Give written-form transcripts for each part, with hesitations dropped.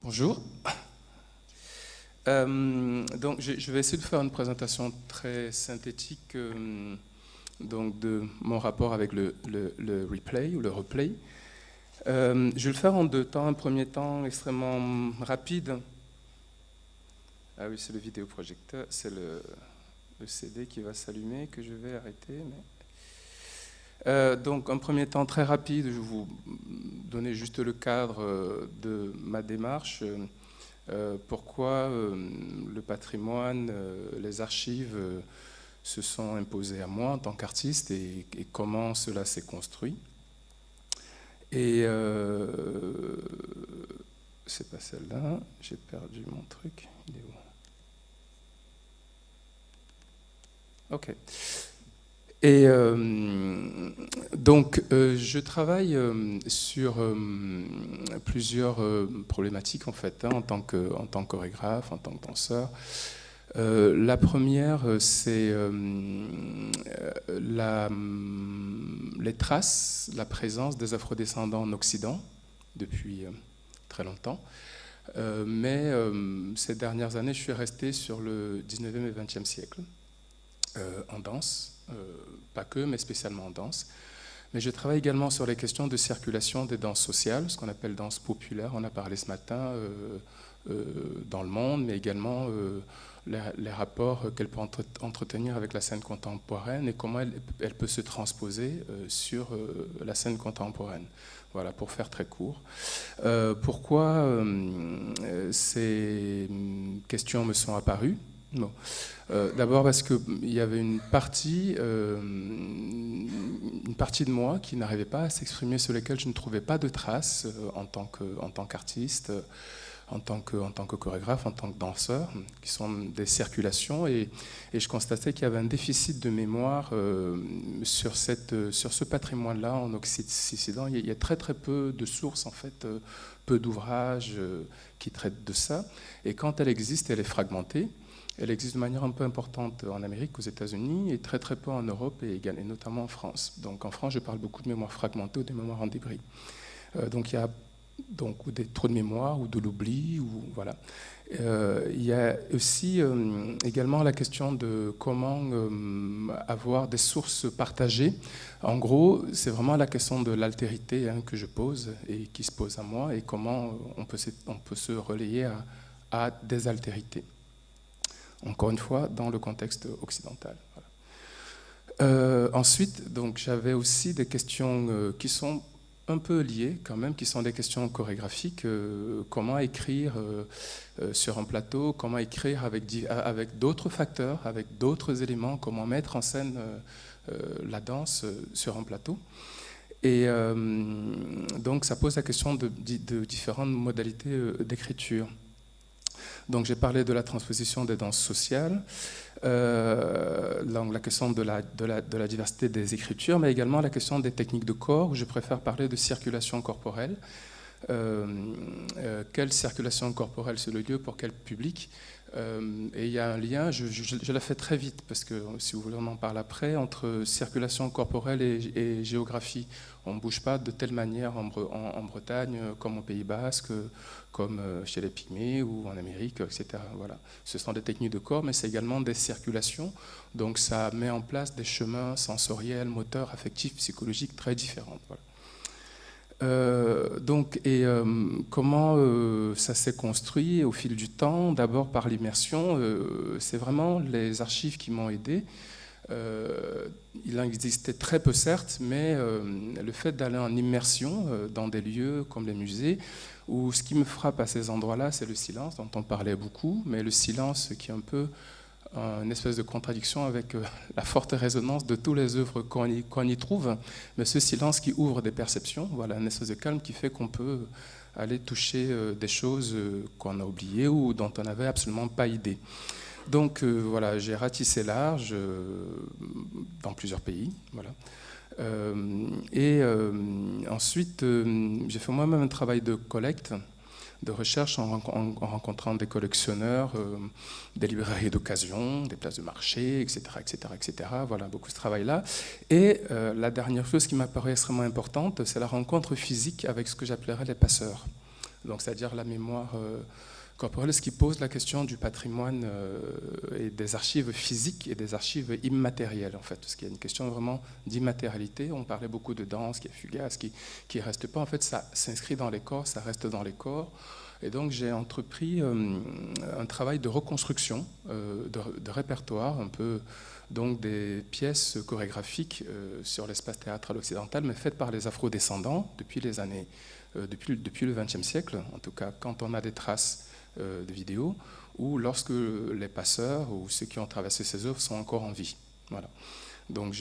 Bonjour. Donc, je vais essayer de faire une présentation très synthétique donc de mon rapport avec le replay ou le replay. Je vais le faire en deux temps. Un premier temps extrêmement rapide. Ah oui, c'est le vidéoprojecteur, c'est le CD qui va s'allumer que je vais arrêter. Donc, un premier temps très rapide, je vais vous donner juste le cadre de ma démarche. Pourquoi le patrimoine, les archives se sont imposées à moi en tant qu'artiste et comment cela s'est construit. Et c'est pas celle-là, j'ai perdu mon truc. Il est où? Ok. Et donc, je travaille sur plusieurs problématiques en fait, en tant que chorégraphe, en tant que danseur. La première, c'est les traces, la présence des afrodescendants en Occident depuis très longtemps. Mais ces dernières années, je suis resté sur le 19e et 20e siècle en danse. Pas que, mais spécialement en danse. Mais je travaille également sur les questions de circulation des danses sociales, ce qu'on appelle danse populaire. On a parlé ce matin dans le monde, mais également les rapports qu'elle peut entretenir avec la scène contemporaine et comment elle peut se transposer sur la scène contemporaine. Voilà, pour faire très court. Pourquoi ces questions me sont apparues? Bon. D'abord parce qu'il y avait une partie de moi qui n'arrivait pas à s'exprimer, sur lesquelles je ne trouvais pas de traces en tant qu'artiste, en tant que chorégraphe, en tant que danseur, qui sont des circulations. Et je constatais qu'il y avait un déficit de mémoire sur ce patrimoine-là en Occident. Il y a très très peu de sources, en fait, peu d'ouvrages qui traitent de ça. Et quand elle existe, elle est fragmentée. Elle existe de manière un peu importante en Amérique, aux États-Unis, et très très peu en Europe et notamment en France. Donc en France, je parle beaucoup de mémoire fragmentée ou de mémoire en débris. Donc il y a ou des trous de mémoire ou de l'oubli, ou voilà. Il y a aussi également la question de comment avoir des sources partagées. En gros, c'est vraiment la question de l'altérité que je pose et qui se pose à moi, et comment on peut se relayer à des altérités. Encore une fois, dans le contexte occidental. Voilà. Ensuite, donc, j'avais aussi des questions qui sont un peu liées quand même, qui sont des questions chorégraphiques. Comment écrire sur un plateau, comment écrire avec d'autres facteurs, avec d'autres éléments, comment mettre en scène la danse sur un plateau. Et donc, ça pose la question de différentes modalités d'écriture. Donc j'ai parlé de la transposition des danses sociales, la question de la diversité des écritures, mais également la question des techniques de corps, où je préfère parler de circulation corporelle. Quelle circulation corporelle c'est le lieu pour quel public? Et il y a un lien, je la fais très vite, parce que si vous voulez on en parle après, entre circulation corporelle et géographie. On ne bouge pas de telle manière en Bretagne, comme au Pays Basque, comme chez les Pygmées ou en Amérique, etc. Voilà. Ce sont des techniques de corps, mais c'est également des circulations. Donc ça met en place des chemins sensoriels, moteurs, affectifs, psychologiques très différents. Voilà. Comment ça s'est construit au fil du temps? D'abord par l'immersion. C'est vraiment les archives qui m'ont aidé. Il en existait très peu, certes, mais le fait d'aller en immersion dans des lieux comme les musées, où ce qui me frappe à ces endroits-là, c'est le silence, dont on parlait beaucoup, mais le silence qui est un peu une espèce de contradiction avec la forte résonance de toutes les œuvres qu'on y trouve, mais ce silence qui ouvre des perceptions, voilà, une espèce de calme qui fait qu'on peut aller toucher des choses qu'on a oubliées ou dont on n'avait absolument pas idée. Donc voilà, j'ai ratissé large dans plusieurs pays, voilà. Ensuite, j'ai fait moi-même un travail de collecte, de recherche en rencontrant des collectionneurs, des librairies d'occasion, des places de marché, etc., etc., etc. Voilà, beaucoup de ce travail-là. Et la dernière chose qui m'apparaît extrêmement importante, c'est la rencontre physique avec ce que j'appellerais les passeurs. donc c'est-à-dire la mémoire corporelle, ce qui pose la question du patrimoine et des archives physiques et des archives immatérielles, en fait, parce qu'il y a une question vraiment d'immatérialité. On parlait beaucoup de danse qui est fugace, qui ne reste pas. En fait, ça s'inscrit dans les corps, ça reste dans les corps. Et donc, j'ai entrepris un travail de reconstruction, de répertoire, un peu, donc des pièces chorégraphiques sur l'espace théâtral occidental, mais faites par les afro-descendants depuis les années, depuis le XXe siècle, en tout cas, quand on a des traces de vidéos, ou lorsque les passeurs ou ceux qui ont traversé ces œuvres sont encore en vie. Voilà. Donc,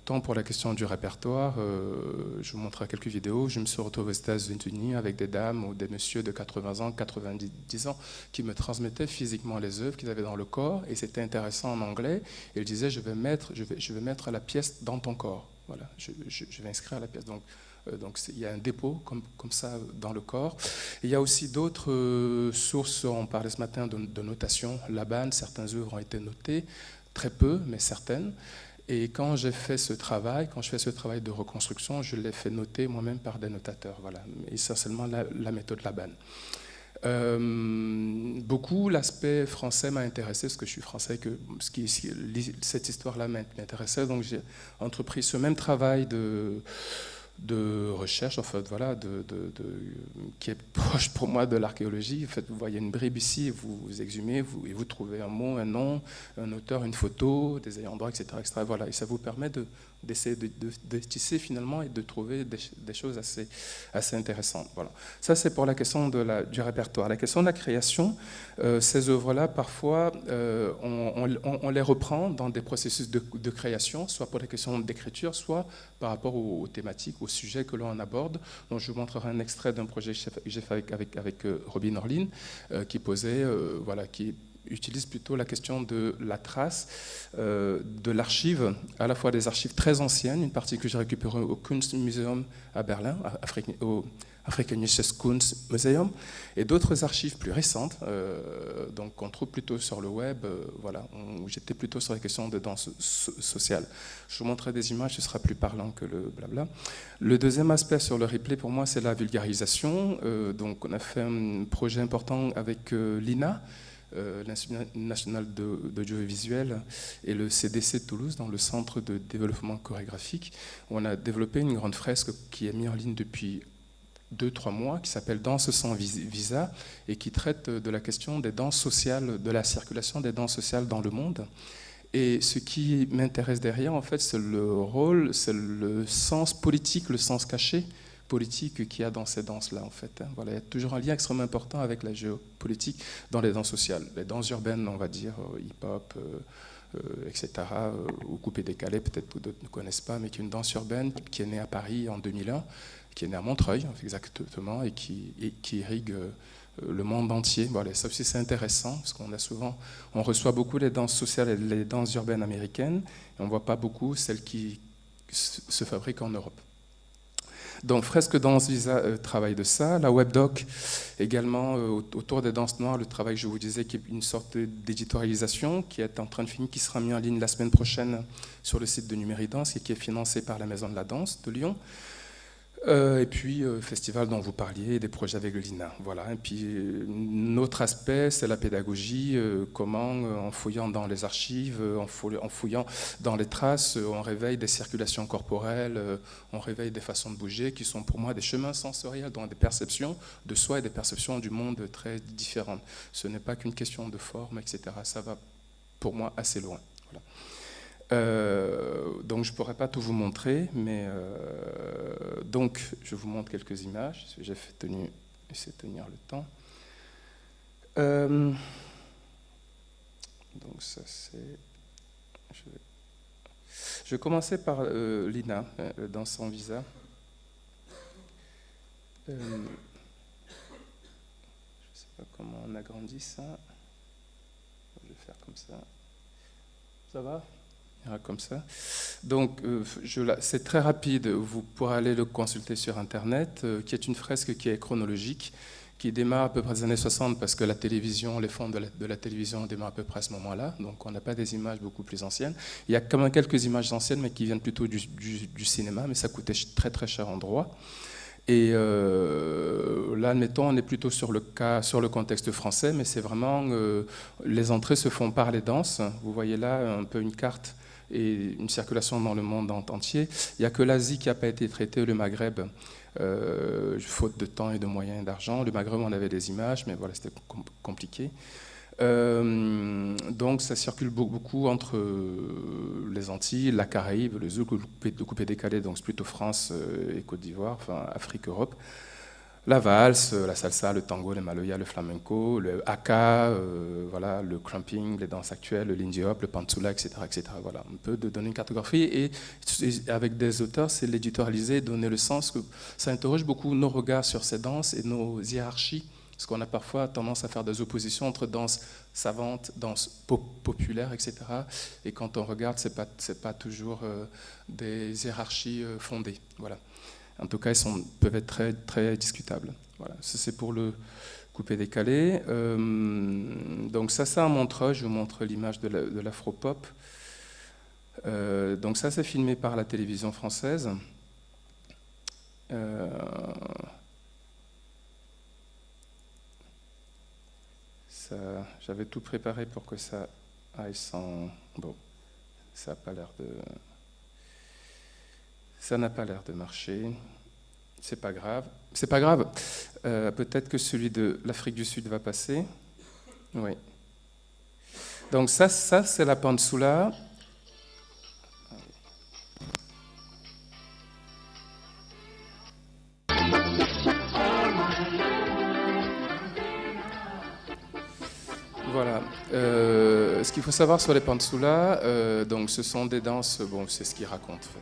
tant pour la question du répertoire, je vous montrerai quelques vidéos. Je me suis retrouvé aux États-Unis avec des dames ou des messieurs de 80 ans, 90 ans, qui me transmettaient physiquement les œuvres qu'ils avaient dans le corps, et c'était intéressant en anglais. Et ils disaient, je vais mettre la pièce dans ton corps. Voilà, je vais inscrire la pièce. Donc il y a un dépôt comme ça dans le corps. Et il y a aussi d'autres sources, on parlait ce matin de notation. Laban, certaines œuvres ont été notées, très peu, mais certaines. Et quand je fais ce travail de reconstruction, je l'ai fait noter moi-même par des notateurs. Voilà, essentiellement la méthode Laban. Beaucoup l'aspect français m'a intéressé, parce que je suis français, cette histoire-là m'intéressait. Donc j'ai entrepris ce même travail de recherche, en fait, voilà, qui est proche pour moi de l'archéologie. En fait, vous voyez une bribe ici, vous exhumez, et vous trouvez un mot, un nom, un auteur, une photo, des ayants droit, etc., etc. Voilà, et ça vous permet d'essayer de tisser finalement et de trouver des choses assez intéressantes. Voilà. Ça, c'est pour la question du répertoire. La question de la création, ces œuvres-là, parfois, on les reprend dans des processus de création, soit pour des questions d'écriture, soit par rapport aux thématiques, aux sujets que l'on aborde. Donc, je vous montrerai un extrait d'un projet que j'ai fait avec Robin Orlin, qui utilise plutôt la question de la trace, de l'archive, à la fois des archives très anciennes, une partie que j'ai récupérée au Kunstmuseum à Berlin, au Afrikanisches Kunstmuseum, et d'autres archives plus récentes, donc qu'on trouve plutôt sur le web, où j'étais plutôt sur la question de danse sociale. Je vous montrerai des images, ce sera plus parlant que le blabla. Le deuxième aspect sur le replay, pour moi, c'est la vulgarisation. Donc on a fait un projet important avec l'INA, l'Institut national d'audiovisuel, et le CDC de Toulouse, dans le Centre de développement chorégraphique, où on a développé une grande fresque qui est mise en ligne depuis 2-3 mois, qui s'appelle Danse sans visa, et qui traite de la question des danses sociales, de la circulation des danses sociales dans le monde. Et ce qui m'intéresse derrière, en fait, c'est le rôle, c'est le sens politique, le sens caché politique qu'il y a dans ces danses-là, en fait. Voilà, il y a toujours un lien extrêmement important avec la géopolitique dans les danses sociales. Les danses urbaines, on va dire, hip-hop, etc., ou coupé-décalé, peut-être que d'autres ne connaissent pas, mais qui est une danse urbaine qui est née à Paris en 2001, qui est née à Montreuil, exactement, et qui irrigue le monde entier. Voilà, ça aussi c'est intéressant, parce on reçoit beaucoup les danses sociales et les danses urbaines américaines, et on ne voit pas beaucoup celles qui se fabriquent en Europe. Donc, Fresque Danse Visa travaille de ça. La WebDoc, également, autour des danses noires, le travail que je vous disais, qui est une sorte d'éditorialisation, qui est en train de finir, qui sera mis en ligne la semaine prochaine sur le site de Numéridance, et qui est financé par la Maison de la Danse de Lyon. Et puis, festival dont vous parliez, des projets avec le LINA. Voilà. Et puis, un autre aspect, c'est la pédagogie, comment, en fouillant dans les archives, en fouillant dans les traces, on réveille des circulations corporelles, on réveille des façons de bouger qui sont pour moi des chemins sensoriels, dans des perceptions de soi et des perceptions du monde très différentes. Ce n'est pas qu'une question de forme, etc. Ça va, pour moi, assez loin. Voilà. Donc je ne pourrais pas tout vous montrer, mais donc je vous montre quelques images, parce que j'ai essayé de tenir le temps. Donc ça c'est... Je vais commencer par l'INA, dans son visa. Je ne sais pas comment on agrandit ça. Je vais faire comme ça. Ça va ? Comme ça. Donc, c'est très rapide. Vous pourrez aller le consulter sur Internet, qui est une fresque qui est chronologique, qui démarre à peu près des années 60, parce que la télévision, les fonds de la télévision démarrent à peu près à ce moment-là. Donc, on n'a pas des images beaucoup plus anciennes. Il y a quand même quelques images anciennes, mais qui viennent plutôt du cinéma, mais ça coûtait très très cher en droit. Et là, admettons, on est plutôt sur le contexte français, mais c'est vraiment les entrées se font par les danses. Vous voyez là un peu une carte et une circulation dans le monde entier. Il n'y a que l'Asie qui n'a pas été traitée, le Maghreb, faute de temps et de moyens et d'argent. Le Maghreb, on avait des images, mais voilà, c'était compliqué. Donc ça circule beaucoup entre les Antilles, la Caraïbe, le zouk, le coupé-décalé, donc c'est plutôt France et Côte d'Ivoire, enfin Afrique, Europe. La valse, la salsa, le tango, le maloya, le flamenco, le haka, voilà, le crumping, les danses actuelles, le lindy hop, le pantsula, etc., etc. Voilà, on peut donner une cartographie et avec des auteurs, c'est l'éditorialiser, donner le sens que ça interroge beaucoup nos regards sur ces danses et nos hiérarchies. Parce qu'on a parfois tendance à faire des oppositions entre danse savante, danse populaire, etc. Et quand on regarde, ce n'est pas toujours des hiérarchies fondées. Voilà. En tout cas, elles peuvent être très, très discutables. Voilà. Ça, c'est pour le coupé-décalé. Donc ça, c'est un Montreux. Je vous montre l'image de l'afro-pop. Donc ça, c'est filmé par la télévision française. J'avais tout préparé pour que ça aille sans... Bon, ça n'a pas l'air de... Ça n'a pas l'air de marcher. C'est pas grave. C'est pas grave. Peut-être que celui de l'Afrique du Sud va passer. Oui. Donc ça c'est la pantsula. Voilà. Ce qu'il faut savoir sur les pantsula, donc ce sont des danses, bon, c'est ce qu'ils racontent en fait.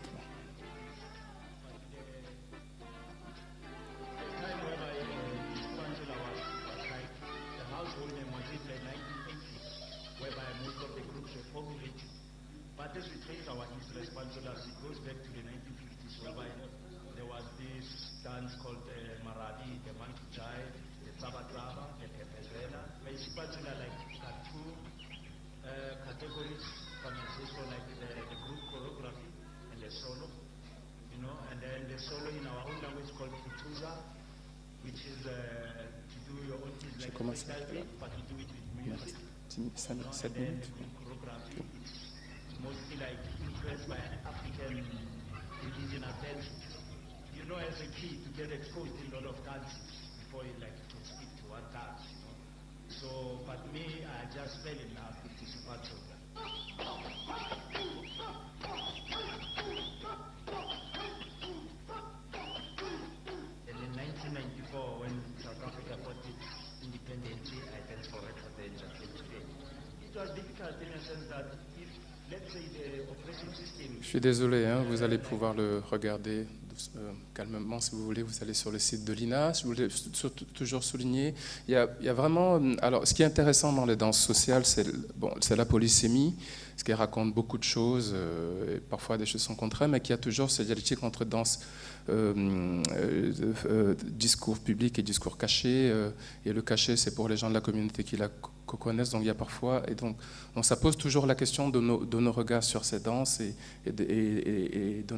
Je commence à 7 minutes. So, but me, I just fell in love with this pantsula. And in 1994, when South Africa got its independence, I danced for Red Danger. It was difficult in a sense that if, let's say, the oppression system... Je suis désolé, hein, vous allez pouvoir le regarder calmement si vous voulez. Vous allez sur le site de l'INA. Je voulais toujours souligner, il y a vraiment... Alors, ce qui est intéressant dans les danses sociales, c'est la polysémie, ce qui raconte beaucoup de choses, et parfois des choses sont contraires, mais qu'il y a toujours ce dialectique entre danse, discours public et discours caché. Et le caché, c'est pour les gens de la communauté qui la connaissent, donc il y a parfois... Et donc ça pose toujours la question de nos regards sur ces danses et de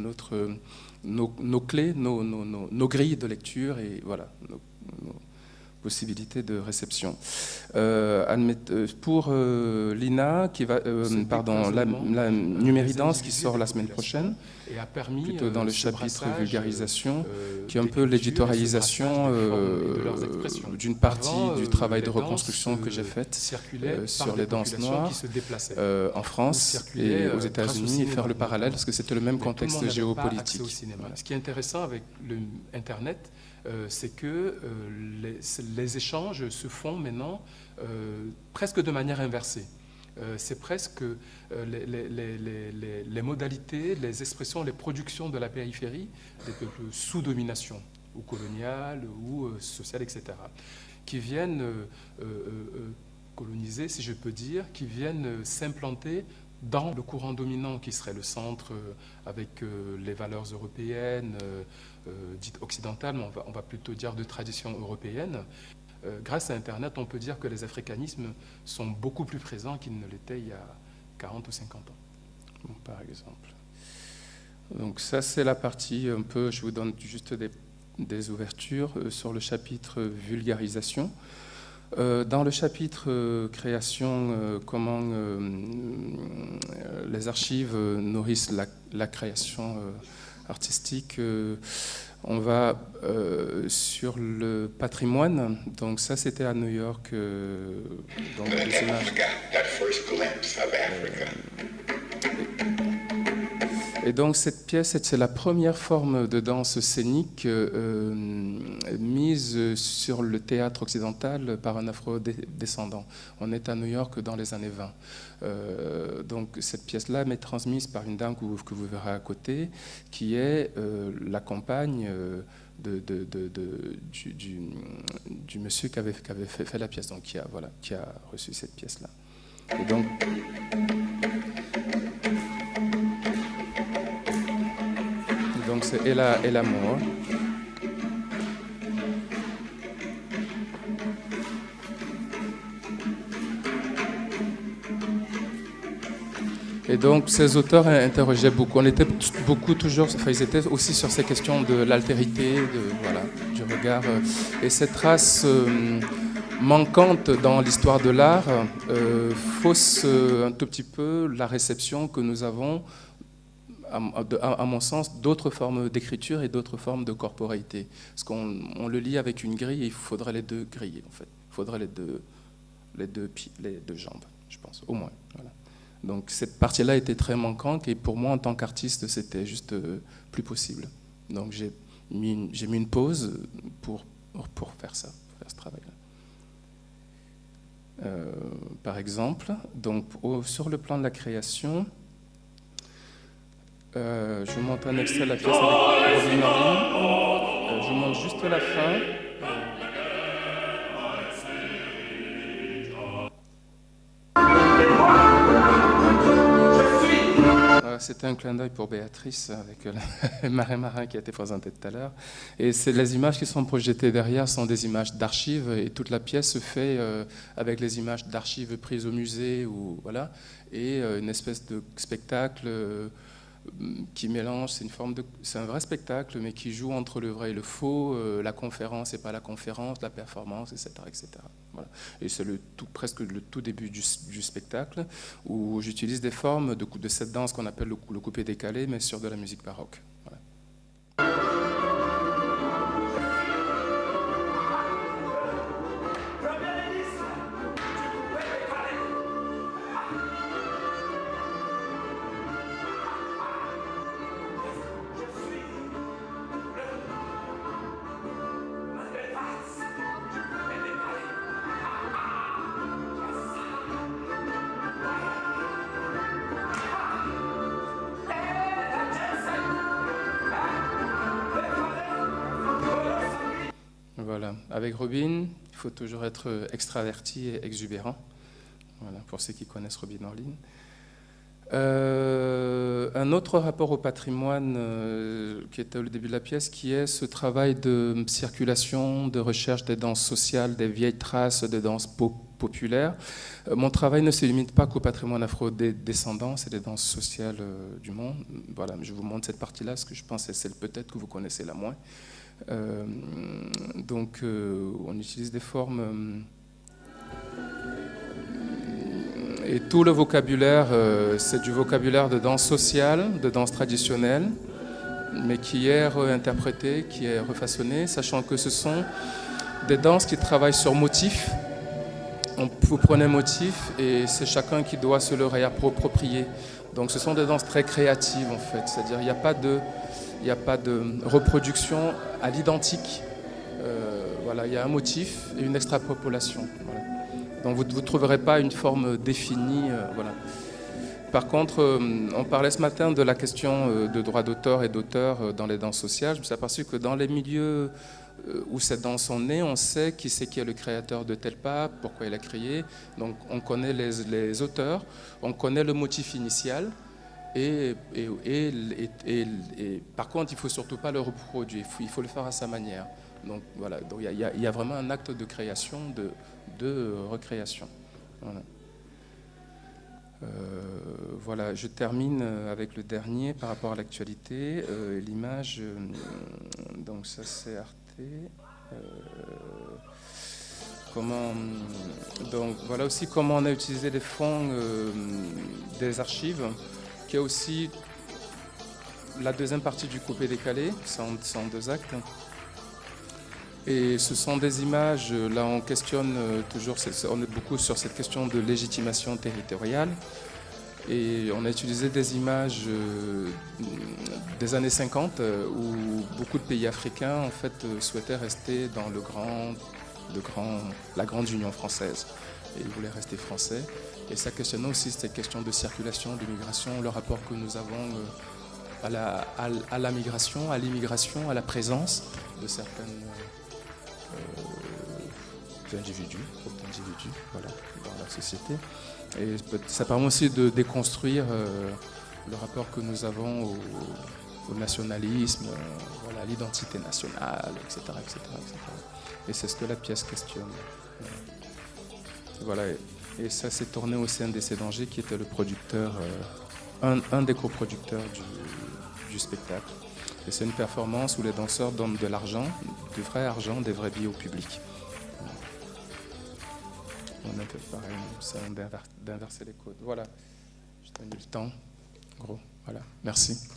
nos clés, nos grilles de lecture et voilà, nos possibilités de réception. Pour l'INA, la numéridance qui sort la semaine prochaine, et a permis, plutôt dans le chapitre vulgarisation, qui est un peu l'éditorialisation d'une partie du travail de reconstruction que j'ai fait sur les danses noires en France et aux États-Unis, et faire le parallèle parce que c'était le même contexte géopolitique. Voilà. Ce qui est intéressant avec Internet, c'est que les échanges se font maintenant presque de manière inversée. C'est presque les modalités, les expressions, les productions de la périphérie, des peuples sous domination, ou coloniale, ou sociale, etc., qui viennent coloniser, si je peux dire, qui viennent s'implanter dans le courant dominant qui serait le centre avec les valeurs européennes, dites occidentales, mais on va plutôt dire de tradition européenne. Grâce à Internet, on peut dire que les africanismes sont beaucoup plus présents qu'ils ne l'étaient il y a 40 ou 50 ans. Bon, par exemple. Donc ça, c'est la partie un peu, je vous donne juste des des ouvertures sur le chapitre vulgarisation. Dans le chapitre création, comment les archives nourrissent la création artistique, on va sur le patrimoine. Donc ça, c'était à New York. Donc les images. Et donc cette pièce, c'est la première forme de danse scénique mise sur le théâtre occidental par un afro-descendant. On est à New York dans les années 20. Donc cette pièce-là m'est transmise par une dame que vous verrez à côté, qui est la compagne du monsieur qui avait fait la pièce, donc qui a reçu cette pièce-là. Et donc, c'est Ella Moore. Et donc, ces auteurs interrogeaient beaucoup. On était beaucoup toujours, enfin, ils étaient aussi sur ces questions de l'altérité, du regard. Et cette trace manquante dans l'histoire de l'art fausse un tout petit peu la réception que nous avons, à mon sens, d'autres formes d'écriture et d'autres formes de corporéité. Parce qu'on le lit avec une grille et il faudrait les deux grilles, en fait. Il faudrait les deux jambes, je pense, au moins. Voilà. Donc cette partie-là était très manquante et pour moi, en tant qu'artiste, c'était juste plus possible. Donc j'ai mis une pause pour faire ça, pour faire ce travail-là. Par exemple, donc, sur le plan de la création, je vous montre un extrait de la pièce avec Robin Orlin. Je vous montre juste la fin. C'était un clin d'œil pour Béatrice avec le marin qui a été présenté tout à l'heure. Et les images qui sont projetées derrière sont des images d'archives et toute la pièce se fait avec les images d'archives prises au musée voilà, et une espèce de spectacle qui mélange, c'est un vrai spectacle, mais qui joue entre le vrai et le faux, la conférence et pas la conférence, la performance, etc. etc. Voilà. Et c'est presque le tout début du spectacle, où j'utilise des formes de cette danse qu'on appelle le coupé décalé, mais sur de la musique baroque. Voilà. Voilà. Avec Robin, il faut toujours être extraverti et exubérant. Voilà, pour ceux qui connaissent Robin Orlin. Un autre rapport au patrimoine qui était au début de la pièce, qui est ce travail de circulation, de recherche des danses sociales, des vieilles traces de danses populaires. Mon travail ne se limite pas qu'au patrimoine afro-descendant, c'est des danses sociales du monde. Voilà, je vous montre cette partie-là, parce que je pense que c'est celle peut-être que vous connaissez la moins. Donc on utilise des formes et tout le vocabulaire, c'est du vocabulaire de danse sociale, de danse traditionnelle, mais qui est réinterprété, qui est refaçonné, sachant que ce sont des danses qui travaillent sur motif. Vous prenez un motif et c'est chacun qui doit se le réapproprier. Donc ce sont des danses très créatives en fait, c'est-à-dire il n'y a pas de reproduction à l'identique. Voilà, il y a un motif et une extrapolation. Voilà. Donc vous ne trouverez pas une forme définie. Voilà. Par contre, on parlait ce matin de la question de droit d'auteur et d'auteur dans les danses sociales. Je me suis aperçu que dans les milieux où ces danses sont nées, on sait qui est le créateur de tel pas, pourquoi il a créé. Donc on connaît les auteurs, on connaît le motif initial. Et par contre, il ne faut surtout pas le reproduire, il faut le faire à sa manière. Donc voilà, il y a vraiment un acte de création, de recréation. Voilà. Voilà, je termine avec le dernier par rapport à l'actualité. L'image, donc ça c'est Arte. Donc voilà aussi comment on a utilisé les fonds des archives, qui est aussi la deuxième partie du coupé-décalé, c'est en 2 actes. Et ce sont des images, là on questionne toujours, on est beaucoup sur cette question de légitimation territoriale. Et on a utilisé des images des années 50 où beaucoup de pays africains en fait souhaitaient rester dans la grande Union française. Et ils voulaient rester français. Et ça questionnait aussi cette question de circulation, de migration, le rapport que nous avons à la migration, à l'immigration, à la présence de certaines d'individus, voilà, dans la société. Et ça permet aussi de déconstruire le rapport que nous avons au nationalisme, voilà, l'identité nationale, etc., etc., etc. Et c'est ce que la pièce questionne. Voilà. Et ça s'est tourné au CNDC d'Angers, qui était le producteur, un des coproducteurs du spectacle. Et c'est une performance où les danseurs donnent de l'argent, du vrai argent, des vrais billets au public. On a fait pareil, c'est d'inverser les codes. Voilà, je t'ai mis le temps, gros. Voilà, merci.